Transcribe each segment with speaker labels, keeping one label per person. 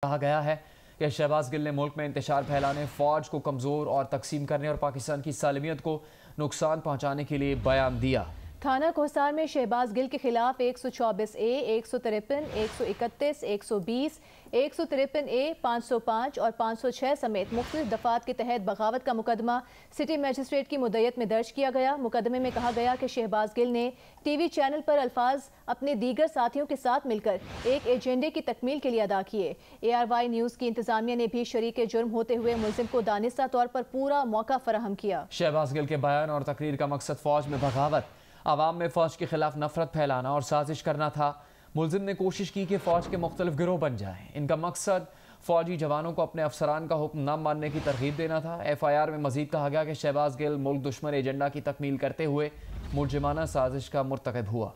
Speaker 1: कहा गया है कि शहबाज गिल ने मुल्क में इंतशार फैलाने, फौज को कमज़ोर और तकसीम करने और पाकिस्तान की सालमियत को नुकसान पहुँचाने के लिए बयान दिया।
Speaker 2: थाना कोहसार में शहबाज गिल के खिलाफ 124A, 153, 131, 120, 153A, 505 और 506 समेत मुख्तलिफ दफात के तहत बगावत का मुकदमा सिटी मजिस्ट्रेट की मुद्दत में दर्ज किया गया। मुकदमे में कहा गया कि शहबाज गिल ने टीवी चैनल पर अल्फाज अपने दीगर साथियों के साथ मिलकर एक एजेंडे की तकमील के लिए अदा किए। ARY न्यूज़ की इंतजामिया ने भी शरीक जुर्म होते हुए मुलजिम को दानिस्ता तौर पर पूरा मौका फराहम किया।
Speaker 1: शहबाज गिल के बयान और तकरीर का मकसद फौज में बगावत, आवाम में फौज के खिलाफ नफरत फैलाना और साजिश करना था। मुलजिम ने कोशिश की कि फौज के मुख्तलिफ गिरोह बन जाएं। इनका मकसद फौजी जवानों को अपने अफसरान का हुक्म न मानने की तरगीब देना था। FIR में मजीद कहा गया कि शहबाज गिल मुल्क दुश्मन एजेंडा की तकमील करते हुए मुर्जिमाना साजिश का मुर्तकब हुआ।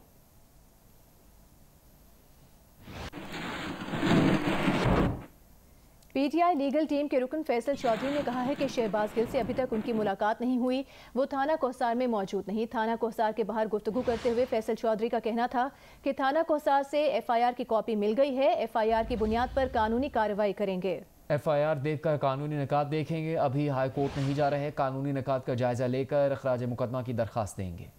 Speaker 2: PTI लीगल टीम के रुकन फैसल चौधरी ने कहा है कि शहबाज गिल से अभी तक उनकी मुलाकात नहीं हुई। वो थाना कोहसार में मौजूद नहीं। थाना कोहसार के बाहर गुफ्तगू करते हुए फैसल चौधरी का कहना था कि थाना कोहसार से FIR की कॉपी मिल गई है। FIR की बुनियाद पर कानूनी कार्रवाई करेंगे।
Speaker 1: FIR देखकर कानूनी निकात देखेंगे। अभी हाई कोर्ट नहीं जा रहे। कानूनी निकात का जायजा लेकर खराज मुकदमा की दरख्वास्त देंगे।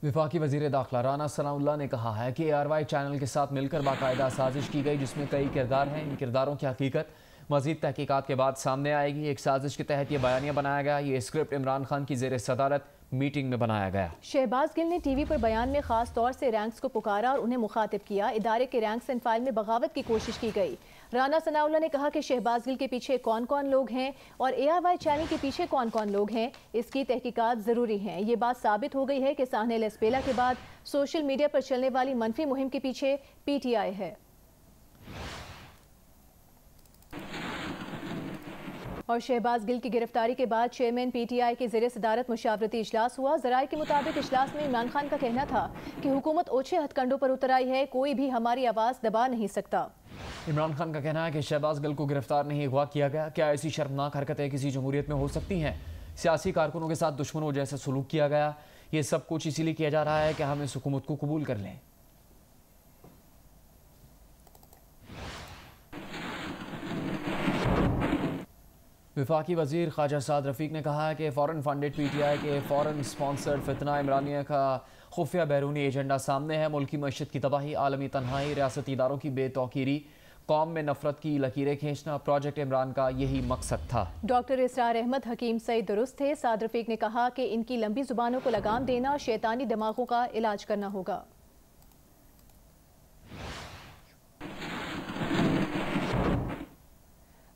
Speaker 1: वफाकी वज़ीर दाखिला राना सनाउल्लाह ने कहा है कि ARY चैनल के साथ मिलकर बाकायदा साजिश की गई, जिसमें कई किरदार हैं। इन किरदारों की हकीकत मज़ीद तहकीकात के बाद सामने आएगी। एक साजिश के तहत ये बयानिया बनाया गया। ये स्क्रिप्ट इमरान खान की ज़ेर सदारत मीटिंग में बनाया गया।
Speaker 2: शहबाज गिल ने टीवी पर बयान में खास तौर से रैंक्स को पुकारा और उन्हें मुखातिब किया। इदारे के रैंक्स एंड फाइल में बगावत की कोशिश की गई। राना सनाउल्लाह ने कहा कि शहबाज गिल के पीछे कौन कौन लोग हैं और ARY चैनल के पीछे कौन कौन लोग हैं, इसकी तहकीकात ज़रूरी है। ये बात साबित हो गई है कि साहने लेस्पेला के बाद सोशल मीडिया पर चलने वाली मनफी मुहिम के पीछे PTI है। और शहबाज गिल की गिरफ्तारी के बाद चेयरमैन PTI के ज़ेर सदारत मुशावरती इजलास हुआ। ज़राए के मुताबिक इजलास में इमरान खान का कहना था कि हुकूमत ओछे हथकंडों पर उतर आई है, कोई भी हमारी आवाज़ दबा नहीं सकता।
Speaker 1: इमरान खान का कहना है कि शहबाज गिल को गिरफ्तार नहीं, अगवा किया गया। क्या ऐसी शर्मनाक हरकतें किसी जमहूरियत में हो सकती हैं? सियासी कारकुनों के साथ दुश्मनों जैसा सलूक किया गया। ये सब कुछ इसीलिए किया जा रहा है कि हम इस हुकूमत को कबूल कर लें। वफाकी वज़ीर ख्वाजा साद रफ़ीक ने कहा है कि फ़ॉरन फंडेड PTI के फ़ॉरन स्पॉन्सर्ड फितना इमरानिया का खुफिया बैरूनी एजेंडा सामने है। मुल्क की मईशत की तबाही, आलमी तन्हाई, रियासती इदारों की बेतौकीरी, कौम में नफरत की लकीरें खींचना, प्रोजेक्ट इमरान का यही मकसद था।
Speaker 2: डॉक्टर इसरार अहमद हकीम सईद दुरुस्त थे। साद रफ़ीक ने कहा कि इनकी लंबी जुबानों को लगाम देना और शैतानी दिमागों का इलाज करना होगा।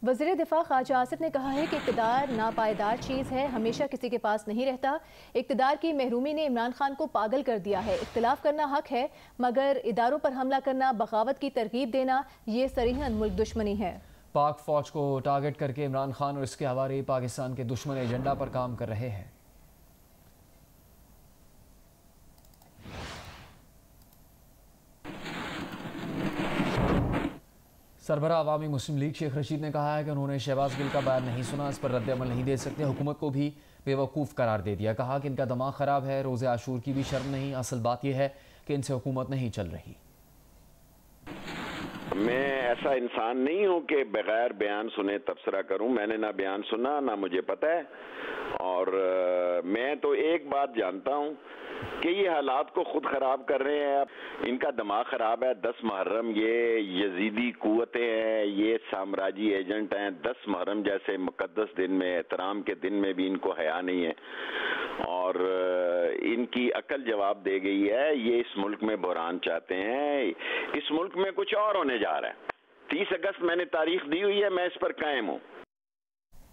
Speaker 2: वज़ीर दिफा ख्वाजा आसिफ ने कहा है कि इक़्तिदार नापायदार चीज़ है, हमेशा किसी के पास नहीं रहता। इक़्तिदार की महरूमी ने इमरान खान को पागल कर दिया है। इख्तिलाफ करना हक है, मगर इदारों पर हमला करना, बगावत की तरगीब देना, ये सरीहन मुल्क दुश्मनी है।
Speaker 1: पाक फौज को टारगेट करके इमरान खान और इसके हवारे पाकिस्तान के दुश्मन एजेंडा पर काम कर रहे हैं। सरबरा अवामी मुस्लिम लीग शेख रशीद ने कहा है कि उन्होंने शहबाज गिल का बयान नहीं सुना, इस पर रद्द-ए-अमल नहीं दे सकते। हुकूमत को भी बेवकूफ़ करार दे दिया। कहा कि इनका दिमाग ख़राब है, रोज़े आशूर की भी शर्म नहीं। असल बात यह है कि इनसे हुकूमत नहीं चल रही।
Speaker 3: मैं ऐसा इंसान नहीं हूं कि बगैर बयान सुने तबसरा करूं। मैंने ना बयान सुना, ना मुझे पता है। और मैं तो एक बात जानता हूं कि ये हालात को खुद खराब कर रहे हैं। इनका दिमाग खराब है। 10 मुहर्रम ये यजीदी कुव्वतें हैं, ये साम्राज्य एजेंट हैं। 10 मुहर्रम जैसे मुकद्दस दिन में, एहतराम के दिन में भी इनको हया नहीं है और इनकी अकल जवाब दे गई है। ये इस मुल्क में बुहरान चाहते हैं। इस मुल्क में कुछ और होने जा रहा है। 30 अगस्त मैंने तारीख दी हुई है, मैं इस पर कायम हूँ।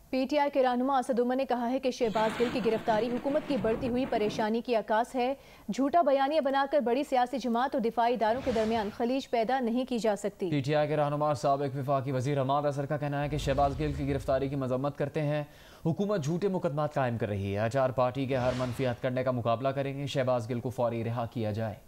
Speaker 2: PTI के रहनुमा असद उमर ने कहा है कि शहबाज गिल की गिरफ्तारी हुकूमत की बढ़ती हुई परेशानी की अक्कास है। झूठा बयानिया बनाकर बड़ी सियासी जमात और दिफाई इदारों के दरमियान खलीज पैदा नहीं की जा सकती।
Speaker 1: PTI के रहनुमा साबिक वफाकी वज़ीर हमाद असर का कहना है कि शहबाज गिल की गिरफ्तारी की मजम्मत करते हैं। हुकूमत झूठे मुकदमात कायम कर रही है। आचार पार्टी के हर मनफी हथकंडे का मुकाबला करेंगे। शहबाज गिल को फौरी रिहा किया जाए।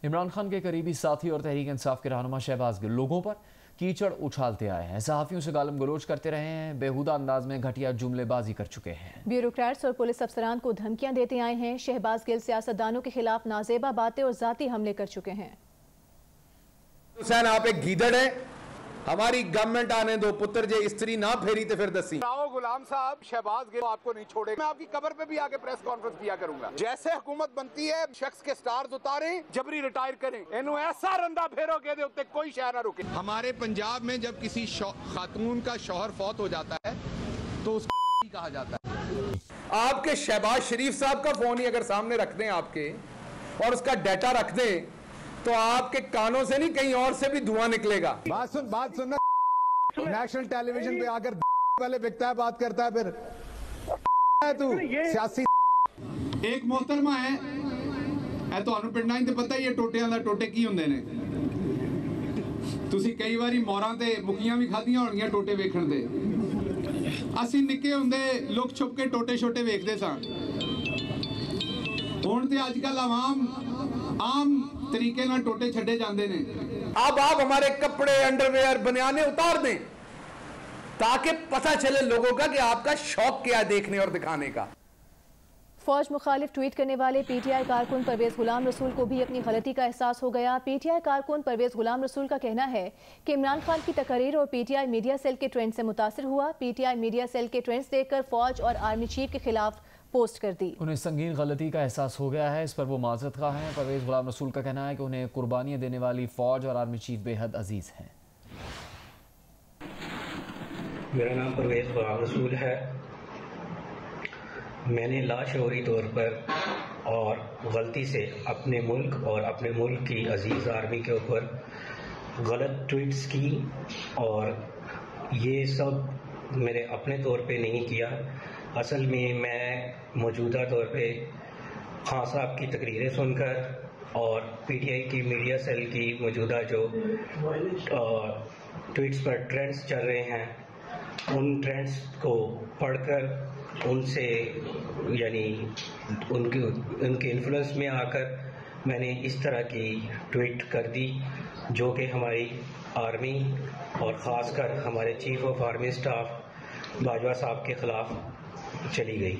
Speaker 1: इमरान खान के करीबी साथी और तहरीक इंसाफ के रहनुमा शहबाज गिल लोगों पर कीचड़ उछालते आए हैं, सहाफियों से गालम गलोच करते रहे हैं, बेहुदा अंदाज में घटिया जुमलेबाजी कर चुके हैं।
Speaker 2: ब्यूरोक्रेट्स और पुलिस अफसरान को धमकियां देते आए हैं। शहबाज गिल सियासतदानों के खिलाफ नाजेबा बातें और जाती हमले कर चुके हैं।
Speaker 4: हुसैन आप एक गीदड़ है, हमारी गवर्नमेंट आने दो, पुत्र जे स्त्री ना फेरी तो फिर दसी।
Speaker 5: राव गुलाम साहब, शहबाज गिल आपको नहीं छोड़े, मैं आपकी कबर पे भी आके प्रेस कॉन्फ्रेंस किया करूंगा। जैसे हुकूमत बनती है, शख्स के स्टार्स उतारें, जबरी रिटायर करें, इन्हों ऐसा रंदा फेरो के दे उत्ते कोई शहर ना रुके।
Speaker 4: हमारे पंजाब में जब किसी खातून का शौहर फौत हो जाता है तो उसको कहा जाता है। आपके शहबाज शरीफ साहब का फोन ही अगर सामने रख दें आपके और उसका डाटा रख दें तो आपके कानों से नहीं कहीं और से भी धुआं निकलेगा।
Speaker 5: बात सुनना नेशनल टेलीविजन पे आकर पहले बिकता है, बात करता है, फिर तू सियासी।
Speaker 4: एक मोहतरमा है ਤੁਹਾਨੂੰ ਪਿੰਡਾਂ 'ਚ ਪਤਾ ਹੀ ਹੈ ਟੋਟਿਆਂ ਦਾ ਟੋਟੇ ਕੀ ਹੁੰਦੇ ਨੇ। ਤੁਸੀਂ ਕਈ ਵਾਰੀ ਮੋਰਾਂ ਤੇ ਮੁਕੀਆਂ ਵੀ ਖਾਧੀਆਂ ਹੋਣਗੀਆਂ ਟੋਟੇ ਵੇਖਣ ਤੇ। ਅਸੀਂ ਨਿੱਕੇ ਹੁੰਦੇ ਲੁਕ ਛੁਪ ਕੇ ਟੋਟੇ ਛੋਟੇ ਵੇਖਦੇ ਸਾਂ। ਹੁਣ ਤੇ ਅੱਜ ਕੱਲ ਆਮ तरीके ना टोटे छड़े जाते हैं। अब आप हमारे कपड़े, अंडरवेयर, बनियाने उतार दें ताकि पता चले लोगों का कि आपका शौक क्या है देखने और दिखाने का।
Speaker 2: फौज मुखालिफ ट्वीट करने वाले पीटीआई कारकुन परवेज गुलाम रसूल को भी अपनी गलती का एहसास हो गया। पीटीआई कारकुन परवेज गुलाम रसूल का कहना है कि इमरान खान की तकरीर और पीटीआई मीडिया सेल के ट्रेंड से मुतासिर हुआ। पीटीआई मीडिया सेल के ट्रेंड्स देखकर फौज और आर्मी चीफ के खिलाफ पोस्ट कर दी।
Speaker 1: उन्हें संगीन गलती का एहसास हो गया है, इस पर वो माजरत खा हैं। परवेज गुलाम रसूल का कहना है कि उन्हें कुर्बानियां देने वाली फौज और आर्मी चीफ बेहद अजीज हैं।
Speaker 6: मेरा नाम परवेज गुलाम रसूल है। मैंने लाशऊरी तौर पर और गलती से अपने मुल्क और अपने मुल्क की अजीज़ आर्मी के ऊपर गलत ट्वीट्स की, और ये सब मेरे अपने तौर पे नहीं किया। असल में मैं मौजूदा तौर पे खान साहब की तकरीरें सुनकर और पीटीआई की मीडिया सेल की मौजूदा जो ट्वीट्स पर ट्रेंड्स चल रहे हैं उन ट्रेंड्स को पढ़कर उनसे यानी उनके इन्फ्लुएंस में आकर मैंने इस तरह की ट्वीट कर दी जो कि हमारी आर्मी और ख़ासकर हमारे chief of army staff Bajwa साहब के ख़िलाफ़ चली गई।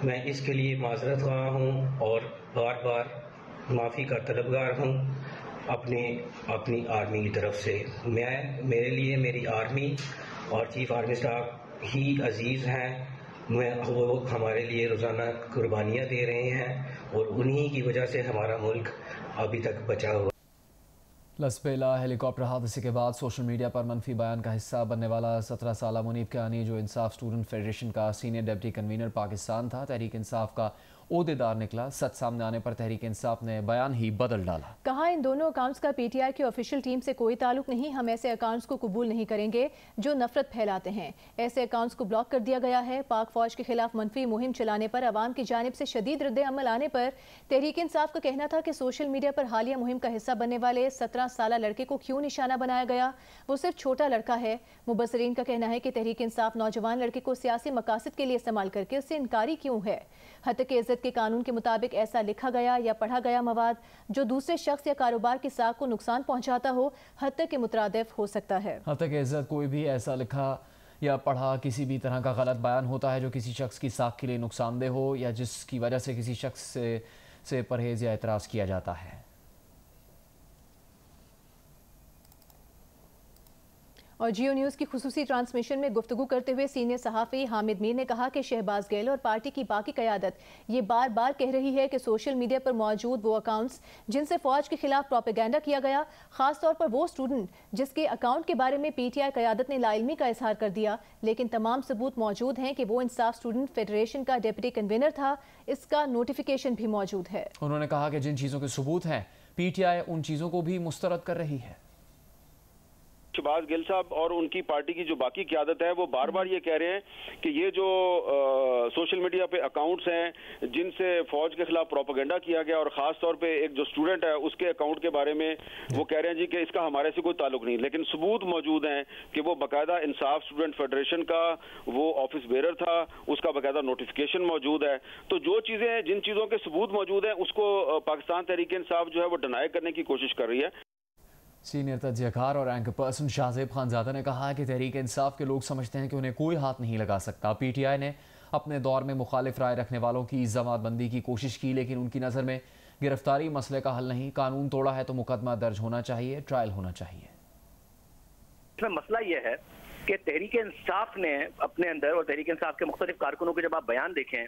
Speaker 6: मैं इसके लिए माजरत ख़्वाह हूँ और बार बार माफ़ी का तलबगार हूँ अपनी आर्मी की तरफ से। मेरे लिए मेरी आर्मी और चीफ आर्मी स्टाफ ही अजीज़ हैं। वो हमारे लिए रोज़ाना कुर्बानियाँ दे रहे हैं और उन्हीं की वजह से हमारा मुल्क अभी तक बचा हुआ।
Speaker 1: लसबेला हेलीकॉप्टर हादसे के बाद सोशल मीडिया पर मनफी बयान का हिस्सा बनने वाला 17 साला मुनीब कानी, जो इंसाफ स्टूडेंट फेडरेशन का सीनियर डिप्टी कन्वीनर पाकिस्तान था, तहरीक इंसाफ का ओहदेदार निकला। सच सामने आने पर तहरीक इंसाफ ने बयान ही बदल डाला। कहा, इन दोनों अकाउंट्स का पीटीआई की ऑफिशियल टीम से कोई ताल्लुक नहीं। हम ऐसे अकाउंट्स को कबूल नहीं करेंगे जो नफरत फैलाते हैं। ऐसे अकाउंट्स को ब्लॉक कर दिया गया है। पाक फौज के खिलाफ मनफी मुहिम चलाने पर अवाम की जानिब से शदीद रद्द अमल आने पर तहरीक इंसाफ का कहना था कि सोशल मीडिया पर हालिया मुहिम का हिस्सा बनने वाले 17 साला लड़के को क्यों निशाना बनाया गया, वो सिर्फ छोटा लड़का है। मुबसरीन का कहना है कि तहरीक इंसाफ नौजवान लड़के को सियासी मकासद के लिए इस्तेमाल करके उससे इनकारी क्यों है। हत्या के इज्जत के कानून के मुताबिक ऐसा लिखा गया या पढ़ा गया मवाद जो दूसरे शख्स या कारोबार की साख को नुकसान पहुंचाता हो, हत्या के मुतरादिफ हो सकता है। हत्या के इज्जत कोई भी ऐसा लिखा या पढ़ा किसी भी तरह का गलत बयान होता है जो किसी शख्स की साख के लिए नुकसानदेह हो या जिसकी वजह से किसी शख्स से परहेज या एतराज़ किया जाता है। और जियो न्यूज़ की खुसूसी ट्रांसमिशन में गुफ्तगू करते हुए सीनियर सहाफ़ी हामिद मीर ने कहा कि शहबाज गिल और पार्टी की बाकी क़यादत ये बार बार कह रही है कि सोशल मीडिया पर मौजूद वो अकाउंट्स जिनसे फ़ौज के खिलाफ प्रोपेगेंडा किया गया, ख़ास तौर पर वो स्टूडेंट जिसके अकाउंट के बारे में पीटीआई क़यादत ने लाइल्मी का इजहार कर दिया, लेकिन तमाम सबूत मौजूद हैं कि वो इंसाफ स्टूडेंट फेडरेशन का डिप्टी कन्वीनर था। इसका नोटिफिकेशन भी मौजूद है। उन्होंने कहा कि जिन चीज़ों के सबूत हैं पीटीआई उन चीज़ों को भी मुस्तरद कर रही है।
Speaker 3: शहबाज गिल साहब और उनकी पार्टी की जो बाकी क़यादत है वो बार बार ये कह रहे हैं कि ये जो सोशल मीडिया पे अकाउंट्स हैं जिनसे फौज के खिलाफ प्रोपेगेंडा किया गया और ख़ास तौर पे एक जो स्टूडेंट है उसके अकाउंट के बारे में वो कह रहे हैं जी कि इसका हमारे से कोई ताल्लुक नहीं, लेकिन सबूत मौजूद हैं कि वो बाकायदा इंसाफ स्टूडेंट फेडरेशन का वो ऑफिस बेरर था, उसका बाकायदा नोटिफिकेशन मौजूद है। तो जो चीज़ें जिन चीज़ों के सबूत मौजूद हैं उसको पाकिस्तान तहरीक इंसाफ जो है वो डिनाई करने की कोशिश कर रही है।
Speaker 1: सीनियर तज्ज़ियाकार और एंकर पर्सन शाहजेब खानजादा ने कहा है कि तहरीक इंसाफ के लोग समझते हैं कि उन्हें कोई हाथ नहीं लगा सकता। PTI ने अपने दौर में मुखालिफ राय रखने वालों की जमातबंदी की कोशिश की, लेकिन उनकी नज़र में गिरफ्तारी मसले का हल नहीं। कानून तोड़ा है तो मुकदमा दर्ज होना चाहिए, ट्रायल होना चाहिए।
Speaker 7: इसमें मसला यह है कि तहरीक इंसाफ ने अपने अंदर, और तहरीक इंसाफ के मुख्तलिफ कारकुनों के जब आप बयान देखें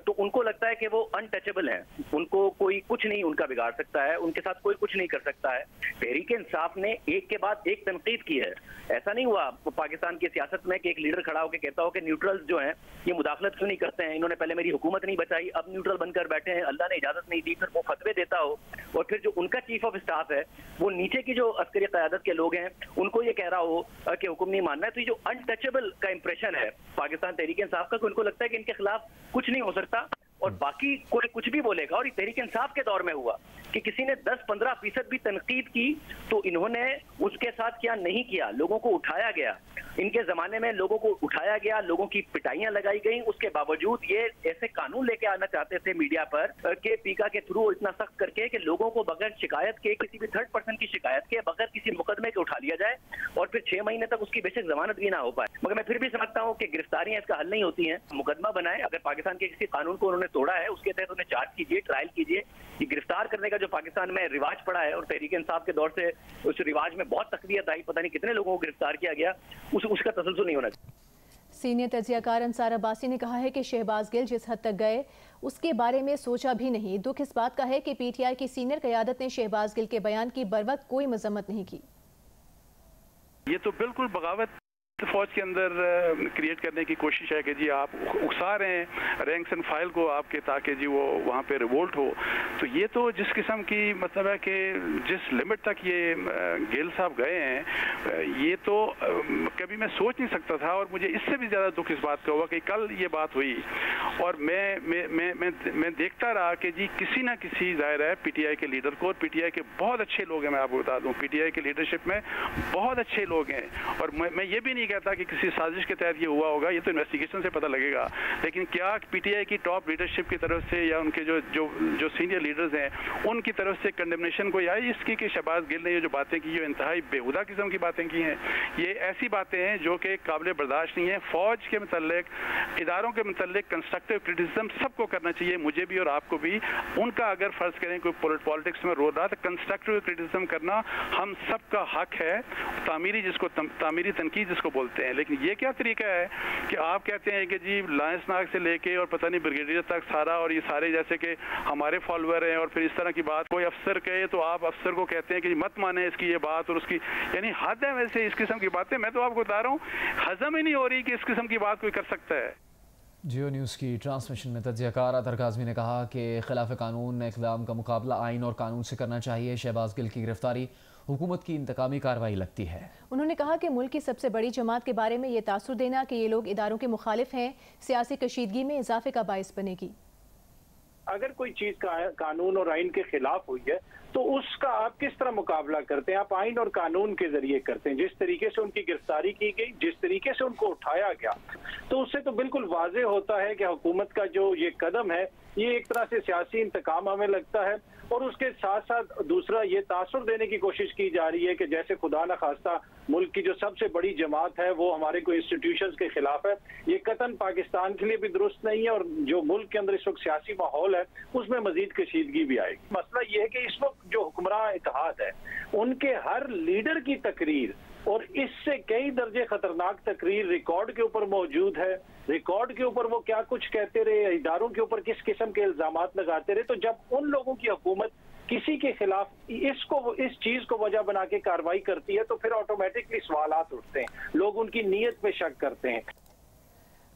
Speaker 7: तो उनको लगता है कि वो अनटचेबल हैं, उनको कोई कुछ नहीं उनका बिगाड़ सकता है, उनके साथ कोई कुछ नहीं कर सकता है। तहरीक इंसाफ ने एक के बाद एक तनकीद की है। ऐसा नहीं हुआ पाकिस्तान की सियासत में कि एक लीडर खड़ा होकर कहता हो कि न्यूट्रल्स जो हैं ये मुदाखलत क्यों नहीं करते हैं, इन्होंने पहले मेरी हुकूमत नहीं बचाई, अब न्यूट्रल बनकर बैठे हैं, अल्लाह ने इजाजत नहीं दी, फिर वो फतवे देता हो। और फिर जो उनका चीफ ऑफ स्टाफ है वो नीचे की जो अस्करी क़यादत के लोग हैं उनको ये कह रहा हो कि हुक्म नहीं मानना है। तो ये जो अनटचेबल का इंप्रेशन है पाकिस्तान तहरीक इंसाफ का, उनको लगता है कि इनके खिलाफ कुछ नहीं हो सकता और बाकी कोई कुछ भी बोलेगा। और तहरीक इंसाफ के दौर में हुआ कि किसी ने 10-15% भी तनकीद की तो इन्होंने उसके साथ क्या नहीं किया, लोगों को उठाया गया। इनके जमाने में लोगों को उठाया गया, लोगों की पिटाइयां लगाई गई, उसके बावजूद ये ऐसे कानून लेके आना चाहते थे मीडिया पर कि पीका के थ्रू इतना सख्त करके कि लोगों को बगैर शिकायत के, किसी भी थर्ड पर्सन की शिकायत के, बगैर किसी मुकदमे के उठा लिया जाए और फिर 6 महीने तक उसकी बेशक जमानत भी ना हो पाए। मगर मैं फिर भी समझता हूँ कि गिरफ्तारियां इसका हल नहीं होती हैं। मुकदमा बनाए, अगर पाकिस्तान के किसी कानून को उन्होंने तोड़ा है उसके तहत उन्हें चार्ज कीजिए, ट्रायल कीजिए। ये गिरफ्तार करने का जो पाकिस्तान में रिवाज पड़ा है और तहरीक इंसाफ के दौर से उस रिवाज में बहुत तकवीयत आई, पता नहीं कितने लोगों को गिरफ्तार किया गया, उसका तसलसल नहीं होना चाहिए।
Speaker 2: सीनियर तज्ज़ियाकार अंसार अब्बासी ने कहा है कि शहबाज गिल जिस हद तक गए उसके बारे में सोचा भी नहीं। दुख इस बात का है कि PTI की सीनियर क़यादत ने शहबाज गिल के बयान की बरवक्त कोई मजम्मत नहीं की।
Speaker 8: ये तो बिल्कुल बगावत फौज के अंदर क्रिएट करने की कोशिश है कि जी आप उकसा रहे हैं रैंक्स एंड फाइल को आपके, ताकि जी वो वहाँ पे रिवोल्ट हो। तो ये तो जिस किस्म की मतलब है कि जिस लिमिट तक ये गिल साहब गए हैं, ये तो कभी मैं सोच नहीं सकता था। और मुझे इससे भी ज़्यादा दुख इस बात का हुआ कि कल ये बात हुई और मैं देखता रहा कि जी किसी ना किसी ज़ाहिर है PTI के लीडर को, और PTI के बहुत अच्छे लोग हैं, मैं आपको बता दूँ PTI के लीडरशिप में बहुत अच्छे लोग हैं। और मैं ये भी नहीं कहता कि किसी साजिश के तहत ये हुआ होगा, ये तो इन्वेस्टिगेशन से पता लगेगा। लेकिन क्या PTI की टॉप लीडरशिप की तरफ से या उनके जो सीनियर लीडर्स हैं उनकी तरफ से कंडेमनेशन कोई आई इसकी कि शहबाज गिल ने ये जो बातें की, जो इंतहाई बेहुदा किस्म की बातें की हैं, ये ऐसी बातें हैं जो कि काबिल बर्दाश्त नहीं है। फौज के मुतल्लिक, इदारों के मुतल्लिक कंस्ट्रक्टिव क्रिटिसिज्म सबको करना चाहिए, मुझे भी और आपको भी। उनका अगर फर्ज करें कोई पॉलिटिक्स में रोल रहा तो कंस्ट्रक्टिव क्रिटिसिज्म करना हम सबका हक है, तामीरी तनकीद जिसको बोलते हैं। लेकिन ये क्या तरीका है कि आप कहते हैं कि जी लायंसनाग से लेके और पता नहीं ब्रिगेडियर तक सारा, और ये सारे जैसे कि हमारे फॉलोअर हैं, और फिर इस तरह की बात कोई अफसर कहे तो आप अफसर को कहते हैं कि मत माने इसकी ये बात, और उसकी यानी हद है। वैसे इस किस्म की बातें मैं तो आपको बता रहा हूँ हजम ही नहीं हो रही कि इस किस्म की बात कोई कर सकता है।
Speaker 1: जियो न्यूज़ की ट्रांसमिशन में तज्ज़ियाकार अतर काज़मी ने कहा कि खिलाफ कानून इक़दाम का मुकाबला आइन और कानून से करना चाहिए। शहबाज गिल की गिरफ्तारी हुकूमत की इंतकामी कार्रवाई लगती है। उन्होंने कहा कि मुल्क की सबसे बड़ी जमात के बारे में ये तासुर देना कि ये लोग इदारों के मुखालिफ हैं सियासी कशीदगी में इजाफे का बाइस बनेगी।
Speaker 9: अगर कोई चीज कानून और आइन के खिलाफ हुई है तो उसका आप किस तरह मुकाबला करते हैं? आप आइन और कानून के जरिए करते हैं। जिस तरीके से उनकी गिरफ्तारी की गई, जिस तरीके से उनको उठाया गया, तो उससे तो बिल्कुल वाज़ेह होता है कि हुकूमत का जो ये कदम है ये एक तरह से सियासी इंतकाम हमें लगता है। और उसके साथ साथ दूसरा ये तासुर देने की कोशिश की जा रही है कि जैसे खुदा न खास्ता मुल्क की जो सबसे बड़ी जमात है वो हमारे कोई इंस्टीट्यूशंस के खिलाफ है। ये कतन पाकिस्तान के लिए भी दुरुस्त नहीं है और जो मुल्क के अंदर इस वक्त सियासी माहौल है उसमें मजीद कशीदगी भी आएगी। मसला ये है कि इस वक्त जो हुक्मरान इत्तेहाद है उनके हर लीडर की तकरीर और इससे कई दर्जे खतरनाक तकरीर रिकॉर्ड के ऊपर मौजूद है। रिकॉर्ड के ऊपर वो क्या कुछ कहते रहे, इदारों के ऊपर किस किस्म के इल्जामात लगाते रहे। तो जब उन लोगों की हुकूमत किसी के खिलाफ इस चीज को वजह बना के कार्रवाई करती है तो फिर ऑटोमेटिकली सवालात उठते हैं, लोग उनकी नीयत पे शक करते हैं।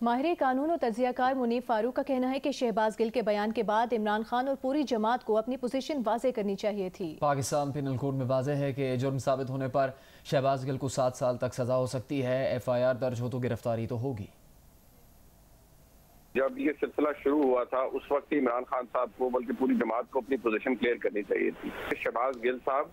Speaker 2: माहिर कानून और तज्ज़ियाकार मुनीब फारूक का कहना है कि शहबाज गिल के बयान के बाद इमरान खान और पूरी जमात को अपनी पोजीशन वाज़े करनी चाहिए थी। पाकिस्तान पिनल कोड में वाज़े है कि जुर्म साबित होने पर शहबाज गिल को 7 साल तक सजा हो सकती है। FIR दर्ज हो तो गिरफ्तारी तो होगी।
Speaker 10: जब ये सिलसिला शुरू हुआ था उस वक्त इमरान खान साहब को बल्कि पूरी जमात को अपनी पोजीशन क्लियर करनी चाहिए थी। शहबाज गिल साहब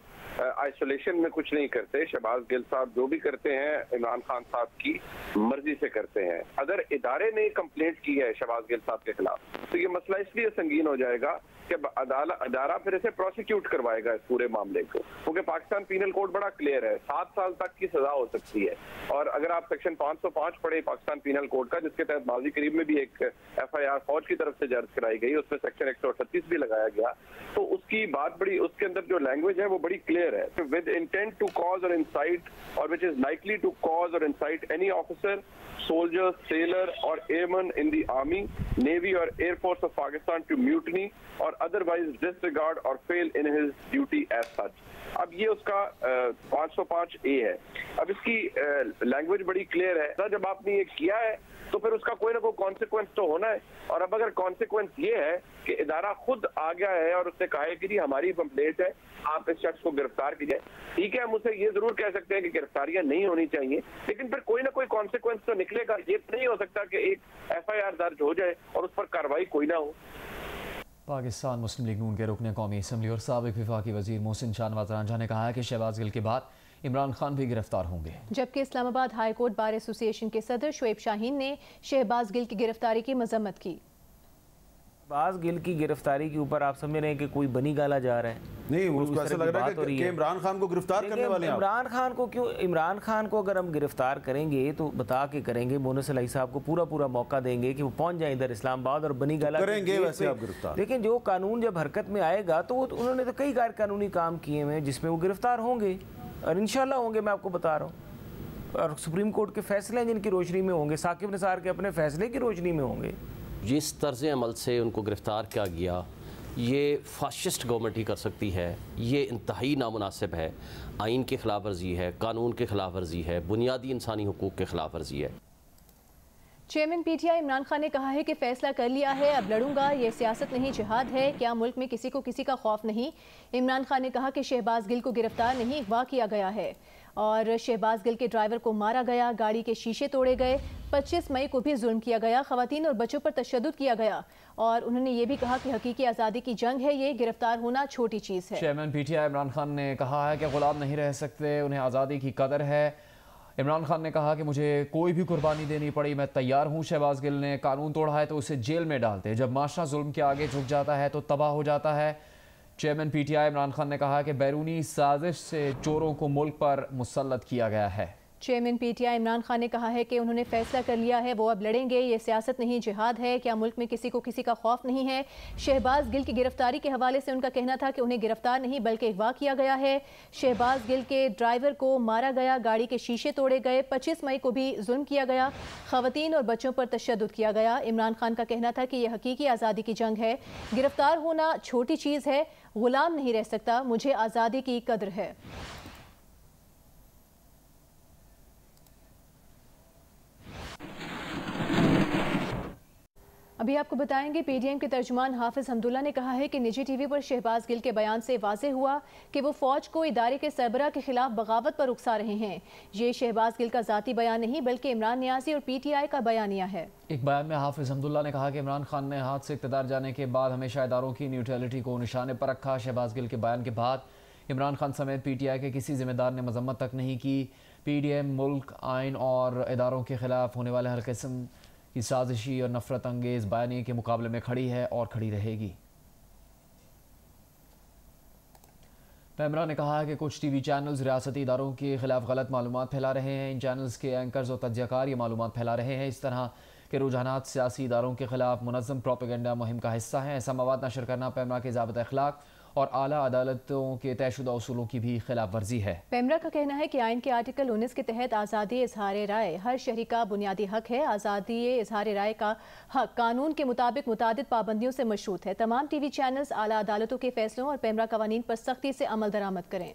Speaker 10: आइसोलेशन में कुछ नहीं करते। शहबाज गिल साहब जो भी करते हैं इमरान खान साहब की मर्जी से करते हैं। अगर इदारे ने कंप्लेंट की है शहबाज गिल साहब के खिलाफ तो ये मसला इसलिए संगीन हो जाएगा उसके अदारा फिर इसे प्रोसिक्यूट करवाएगा इस पूरे मामले को, क्योंकि पाकिस्तान पीनल कोड बड़ा क्लियर है, 7 साल तक की सजा हो सकती है। और अगर आप सेक्शन 505 पढ़े पाकिस्तान पीनल कोड का, जिसके तहत माजी करीब में भी एक FIR फौज की तरफ से दर्ज कराई गई, उसमें सेक्शन 138 भी लगाया गया, तो उसकी बात बड़ी, उसके अंदर जो लैंग्वेज है वो बड़ी क्लियर है। With intent to cause or incite or which is likely to cause or incite any officer, soldier, sailor or airman in the army, navy or air force of Pakistan to mutiny or otherwise disregard or fail in his duty as such। अब ये उसका 505A है। अब इसकी language बड़ी clear है। जब आपने ये किया है तो फिर उसका कोई ना कोई कॉन्सिक्वेंस तो होना है। और अब अगर कॉन्सिक्वेंस ये है कि इदारा खुद आ गया है और उसने कहा है कि जी हमारी कंप्लेंट है, आप इस शख्स को गिरफ्तार कीजिए, ठीक है, हम उसे ये जरूर कह सकते हैं कि गिरफ्तारियां नहीं होनी चाहिए, लेकिन फिर कोई ना कोई कॉन्सिक्वेंस तो निकलेगा। ये नहीं हो सकता कि एक FIR दर्ज हो जाए और उस पर कार्रवाई कोई ना हो।
Speaker 1: पाकिस्तान मुस्लिम लीग नून के रुकने कौमी असम्बली और साबिक वफाकी वजीर मोहसिन शाहनवाज रांझा ने कहा है कि शहबाज गिल के बाद इमरान खान भी गिरफ्तार होंगे।
Speaker 2: जबकि Islamabad high court bar association के सदर शुएब शाहीन ने शहबाज गिल की गिरफ्तारी की मजम्मत की।
Speaker 11: शहबाज गिल की गिरफ्तारी के ऊपर आप समझ रहे हैं कि कोई बनी गाला जा रहा है?
Speaker 12: नहीं, उसको ऐसा लग रहा है कि इमरान खान को गिरफ्तार करने वाले हैं।
Speaker 11: इमरान खान को क्यों? इमरान खान को अगर हम गिरफ्तार करेंगे तो बता के करेंगे, मोनस अली साहब को पूरा मौका देंगे कि वो पहुंच जाए इधर इस्लामाबाद और बनी गाला
Speaker 12: करेंगे वैसे आप गिरफ्तार।
Speaker 11: लेकिन जो कानून जब हरकत में आएगा तो उन्होंने तो कई गैर कानूनी काम किए हुए जिसमें वो गिरफ्तार होंगे और इंशाल्लाह होंगे, मैं आपको बता रहा हूँ। और सुप्रीम कोर्ट के फैसले हैं जिनकी रोशनी में होंगे, साकिब निसार के अपने फैसले की रोशनी में होंगे।
Speaker 13: जिस तर्ज अमल से उनको गिरफ़्तार किया गया, ये फाशिस्ट गवर्नमेंट ही कर सकती है, ये इंतहाई नामुनासिब है, आइन की खिलाफ वर्जी है, कानून की खिलाफ वर्जी है, बुनियादी इंसानी हुकूक के खिलाफ वर्जी है।
Speaker 2: चेयरमैन PTI इमरान खान ने कहा है कि फैसला कर लिया है, अब लड़ूंगा, ये सियासत नहीं जिहाद है, क्या मुल्क में किसी को किसी का खौफ नहीं। इमरान खान ने कहा कि शहबाज गिल को गिरफ्तार नहीं अगवा किया गया है और शहबाज गिल के ड्राइवर को मारा गया, गाड़ी के शीशे तोड़े गए, 25 मई को भी जुल्म किया गया, खवातीन और बच्चों पर तशद्दुद किया गया। और उन्होंने ये भी कहा कि हकीकी आज़ादी की जंग है ये, गिरफ्तार होना छोटी चीज़ है।
Speaker 1: चेयरमैन PTI इमरान खान ने कहा है कि गुलाम नहीं रह सकते, उन्हें आज़ादी की कदर है। इमरान खान ने कहा कि मुझे कोई भी कुर्बानी देनी पड़ी मैं तैयार हूँ। शहबाज गिल ने कानून तोड़ा है तो उसे जेल में डालते, जब माशरा जुल्म के आगे झुक जाता है तो तबाह हो जाता है। चेयरमैन PTI इमरान खान ने कहा कि बैरूनी साजिश से चोरों को मुल्क पर मुसल्लत किया गया है।
Speaker 2: चेयरमैन PTI इमरान खान ने कहा है कि उन्होंने फैसला कर लिया है, वो अब लड़ेंगे, ये सियासत नहीं जिहाद है, क्या मुल्क में किसी को किसी का खौफ नहीं है। शहबाज गिल की गिरफ्तारी के हवाले से उनका कहना था कि उन्हें गिरफ्तार नहीं बल्कि अगवा किया गया है। शहबाज गिल के ड्राइवर को मारा गया, गाड़ी के शीशे तोड़े गए, 25 मई को भी जुल्म किया गया, खवातीन और बच्चों पर तशद्दुद किया गया। इमरान खान का कहना था कि यह हकीकी आज़ादी की जंग है, गिरफ्तार होना छोटी चीज़ है, गुलाम नहीं रह सकता, मुझे आज़ादी की कदर है। अभी आपको बताएंगे PDM के तर्जुमान हाफिज हमदुल्ला ने कहा है कि निजी TV पर शहबाज गिल के बयान से वाज़े हुआ कि वो फौज को इदारे के सरबराह के खिलाफ बगावत पर उकसा रहे हैं। ये शहबाज गिल का ज़ाती बयान नहीं बल्कि इमरान नियाज़ी और PTI का बयानिया है। एक
Speaker 1: बयान में हाफिज हमदुल्ला ने कहा कि इमरान खान ने हाथ से इक़्तिदार जाने के बाद हमेशा इदारों की न्यूट्रलिटी को निशाने पर रखा। शहबाज गिल के बयान के बाद इमरान खान समेत PTI के किसी जिम्मेदार ने मजम्मत तक नहीं की। PDM मुल्क, आइन और इदारों के खिलाफ होने वाले हर किस्म की साजिशी और नफरत अंगेज़ बयानी के मुकाबले में खड़ी है और खड़ी रहेगी। पैमरा ने कहा है कि कुछ TV चैनल्स रियासती इदारों के खिलाफ गलत मालूमात फैला रहे हैं। इन चैनल्स के एंकर्स और तज्ज़ियाकार ये मालूमात फैला रहे हैं। इस तरह के रुझानात सियासी इदारों के खिलाफ मुनज़्ज़म प्रोपेगेंडा मुहिम का हिस्सा है। ऐसा मवाद नशर करना पैमरा के ज़ाबिता अखलाक और आला अदालतों के तयशुदा उसूलों की भी खिलाफ वर्जी है।
Speaker 2: पैमरा का कहना है कि आइन के आर्टिकल 19 के तहत आज़ादी इजहार राय हर शहरी का बुनियादी हक है। आज़ादी इजहार राय का हक कानून के मुताबिक मुतादिद पाबंदियों से मशरूत है। तमाम TV चैनल्स आला अदालतों के फैसलों और पैमरा कवानीन पर सख्ती से अमल दरामद करें।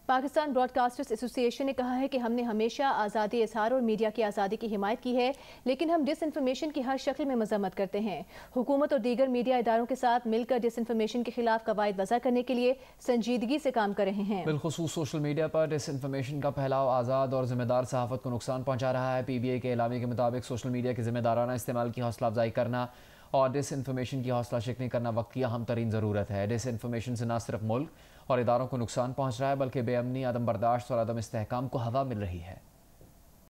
Speaker 2: पाकिस्तान ब्रॉडकास्टर्स एसोसिएशन ने कहा है कि हमने हमेशा आज़ादी इजहार और मीडिया की आज़ादी की हिमायत की है, लेकिन हम डिसइंफॉर्मेशन की हर शक्ल में मजम्मत करते हैं। हुकूमत और दीगर मीडिया इदारों के साथ मिलकर डिसइंफॉर्मेशन के खिलाफ कवायद वज़ा करने के लिए संजीदगी से काम कर रहे हैं।
Speaker 1: बिलखुसूस सोशल मीडिया पर डिसइंफॉर्मेशन का फैलाव आज़ाद और जिम्मेदार सहाफ़त को नुकसान पहुँचा रहा है। PBA के एलामी के मुताबिक सोशल मीडिया के जिम्मेदाराना इस्तेमाल की हौसला अफजाई करना और डिसइंफॉर्मेशन की हौसला शिकनी करना वक्त की अहम तरीन ज़रूरत है। डिसइंफॉर्मेशन से न सिर्फ मुल्क और इदारों को नुकसान पहुँच रहा है बल्कि बेअमनी, अदम बर्दाश्त और अदम इस्तेहकाम को हवा मिल रही है।